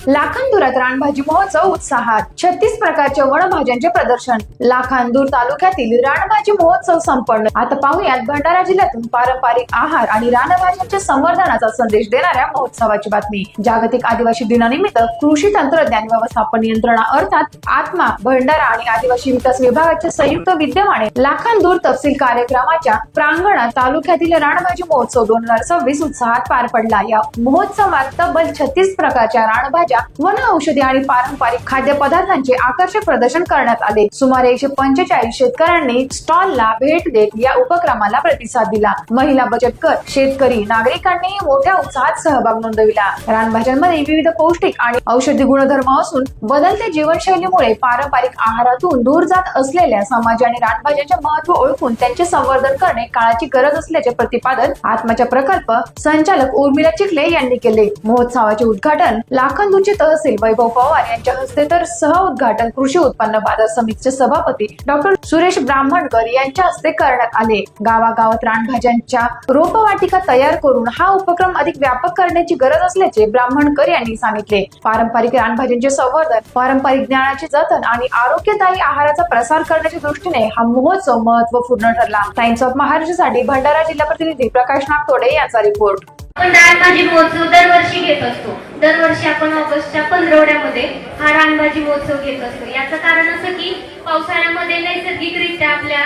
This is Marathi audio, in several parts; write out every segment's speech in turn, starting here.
लाखांदुरात रानभाजी महोत्सव उत्साहात 36 प्रकारच्या वनभाज्यांचे प्रदर्शन। लाखांदूर तालुक्यातील रानभाजी महोत्सव संपन्न। आता पाहूयात भंडारा जिल्ह्यातून पारंपरिक आहार आणि रानभाज्यांच्या संवर्धनाचा संदेश देणाऱ्या महोत्सवाची बातमी। जागतिक आदिवासी दिनानिमित्त कृषी तंत्रज्ञान व्यवस्थापन यंत्रणा अर्थात आत्मा भंडारा आणि आदिवासी विकास विभागाच्या संयुक्त विद्यमाने लाखांदूर तहसील कार्यक्रमाच्या प्रांगणात तालुक्यातील रानभाजी महोत्सव 2026 उत्साहात पार पडला। या महोत्सवात तब्बल 36 प्रकारच्या रानभाज्या, वन औषधी आणि पारंपरिक खाद्यपदार्थांचे आकर्षक प्रदर्शन करण्यात आले। सुमारे 145 शेतकऱ्यांनी स्टॉलला भेट देत या उपक्रमाला प्रतिसाद दिला। महिला बचत गट, शेतकरी, नागरिकांनी मोठ्या उत्साहात सहभाग नोंदविला। रानभाज्यांमध्ये विविध पौष्टिक आणि औषधी गुणधर्म असून बदलत्या जीवनशैलीमुळे पारंपरिक आहारातून दूर जात असलेल्या समाजाने रानभाज्यांचे महत्त्व ओळखून त्यांचे संवर्धन करणे काळाची गरज असल्याचे प्रतिपादन आत्माच्या प्रकल्प संचालक उर्मिला चिखले यांनी केले। महोत्सवाचे उद्घाटन लाखांदूरचे तहसील वैभव पवार यांच्या हस्ते तर सह उद्घाटन कृषी उत्पन्न बाजार समितीचे सभापती डॉक्टर सुरेश ब्राह्मणकर यांच्या हस्ते करण्यात आले। गावागावात रानभाज्यांच्या रोपवाटिका तयार करून हा उपक्रम अधिक व्यापक करण्याची गरज असल्याचे ब्राह्मणकर यांनी सांगितले। पारंपरिक रानभाज्यांचे संवर्धन, पारंपरिक ज्ञानाचे जतन आणि आरोग्यदायी आहाराचा प्रसार करण्याच्या दृष्टीने हा महोत्सव महत्त्वपूर्ण ठरला। टाइम्स ऑफ महाराष्ट्रासाठी भंडारा जिल्हा प्रतिनिधी प्रकाश नागतोडे यांचा रिपोर्ट। आपण रानभाजी महोत्सव दरवर्षी घेत असतो। दरवर्षी आपण ऑगस्टच्या पंधरवड्यामध्ये हा रानभाजी महोत्सव घेत असतो। याचं कारण असं की पावसाळ्यामध्ये नैसर्गिकरित्या आपल्या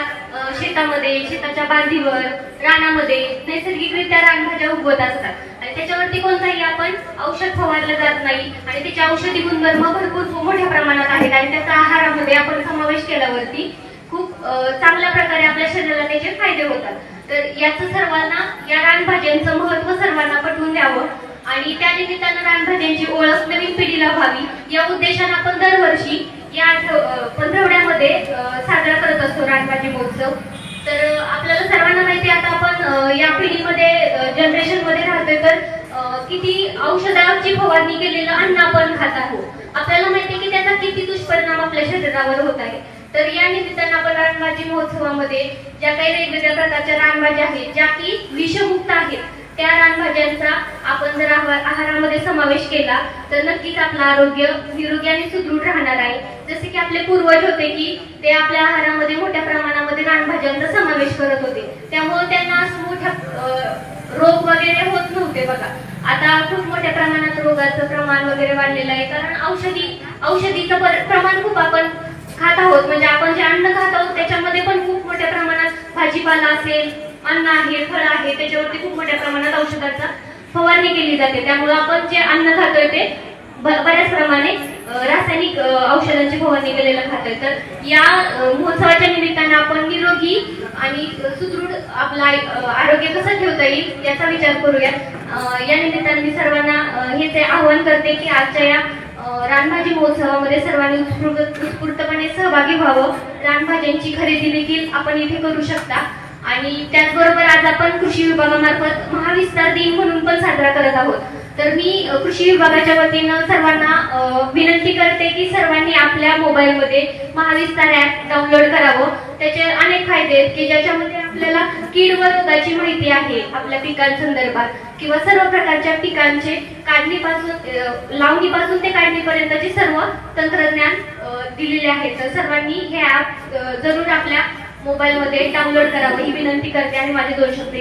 शेतामध्ये, शेताच्या बांधीवर, रानामध्ये नैसर्गिकरित्या रानभाज्या उगवत असतात आणि त्याच्यावरती कोणताही आपण औषध फवारलं जात नाही आणि त्याचे औषधी गुणधर्म भरपूर मोठ्या प्रमाणात आहेत आणि त्याचा आहारामध्ये आपण समावेश केल्यावरती खूप चांगल्या प्रकारे आपल्या शरीराला त्याचे फायदे होतात। तर याचं सर्वांना, या रानभाज्यांचं महत्त्व सर्वांना पटवून द्यावं आणि त्या निमित्तानं रानभाज्यांची ओळख नवीन पिढीला व्हावी या उद्देशाने आपण दरवर्षी या पंधरवड्यामध्ये साजरा करत असतो रानभाजी महोत्सव। तर आपल्याला सर्वांना माहिती आहे, आता आपण या पिढीमध्ये, जनरेशन मध्ये राहतोय, तर किती औषधाची फवारणी केलेलं अन्न आपण खात आहोत। आपल्याला माहिती आहे की त्याचा किती दुष्परिणाम आपल्या शरीरावर होत आहे। तर या निमित्तानं आपण रानभाजी महोत्सवामध्ये ज्या काही वेगवेगळ्या प्रकारच्या रानभाज्या आहेत, ज्या की विषमुक्त आहेत, त्या रानभाज्यांचा आपण जर आहारामध्ये समावेश केला तर नक्कीच आपलं आरोग्य निरोगी आणि सुदृढ राहणार आहे। जसे की आपले पूर्वज होते की ते आपल्या आहारामध्ये मोठ्या प्रमाणामध्ये रानभाज्यांचा समावेश करत होते, त्यामुळे त्यांना असं मोठ्या रोग वगैरे होत नव्हते। बघा, आता खूप मोठ्या प्रमाणात रोगाचं प्रमाण वगैरे वाढलेलं आहे, कारण औषधीचं प्रमाण खूप आपण खात आहोत। म्हणजे आपण जे अन्न खात आहोत त्याच्यामध्ये पण खूप मोठ्या प्रमाणात भाजीपाला असेल, अन्न आहे, फळ आहे, त्याच्यावरती खूप मोठ्या प्रमाणात औषधाचा फवारणी केली जाते। त्यामुळे आपण जे अन्न खातोय ते बऱ्याच प्रमाणे रासायनिक औषधांची फवारणी केलेलं खातोय। तर या महोत्सवाच्या निमित्तानं आपण निरोगी आणि सुदृढ आपला आरोग्य कसं ठेवता येईल याचा विचार करूया। या निमित्तानं मी सर्वांना हेच आवाहन करते की आजच्या या रानभाजी महोत्सवामध्ये सर्वांनी उत्स्फूर्तपणे सहभागी व्हावं। रानभाज्यांची खरेदी देखील आपण इथे करू शकता आणि त्याचबरोबर आज आपण कृषी विभागामार्फत महाविस्तार दिन म्हणून पण साजरा करत आहोत। तर मी कृषी विभागाच्या वतीनं सर्वांना विनंती करते की सर्वांनी आपल्या मोबाईलमध्ये महाविस्तार ऍप डाउनलोड करावं। त्याचे अनेक फायदे आहेत की ज्याच्यामध्ये आपल्याला कीड व रोगाची माहिती आहे, आपल्या पिकांसंदर्भात किंवा सर्व प्रकारच्या पिकांचे काढणीपासून, लावणीपासून ते काढणीपर्यंतचे सर्व तंत्रज्ञान दिलेले आहे। तर सर्वांनी हे ऍप जरूर आपल्या मोबाईलमध्ये डाउनलोड करावं ही विनंती करते आणि माझे 2 शब्द